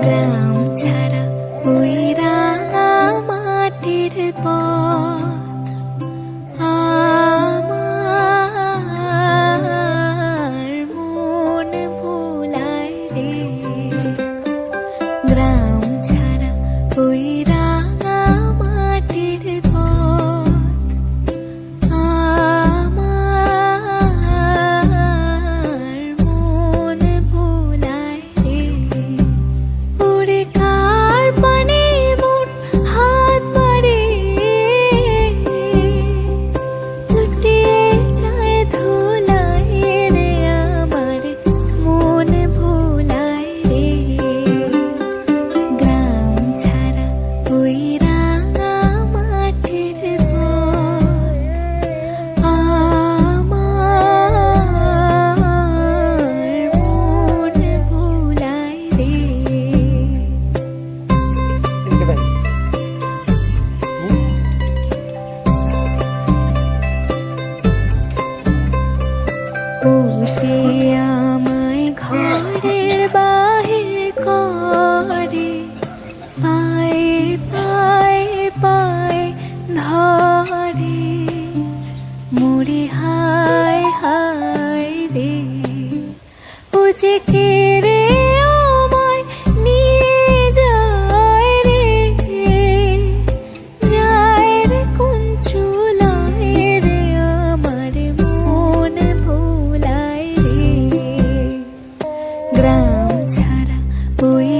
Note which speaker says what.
Speaker 1: গ্রাম ছাড়া ওই রাঙা মাটির পথ আমার মন ভোলায় রে। গ্রাম ছাড়া ওই রাঙা মাটির পথ আমার মন ভোলায় রে। ওরে কার পানে মন হাত বাড়িয়ে লুটিয়ে যায় ধুলায় রে, আমার মন ভোলায় রে। গ্রাম ছাড়া ওই রাঙা মাটির পথ আমার মন ভোলায় রে। ও যে আমায় ঘরের বাহির করে, পায়ে পায়ে পায়ে ধরে, মরি হায় হায় রে। ও যে কে রে আমায় নিয়ে যায় রে, যায় রে কোন চুলায় রে, আমার মন ভোলায় রে। গ্রাম ছাড়া ওই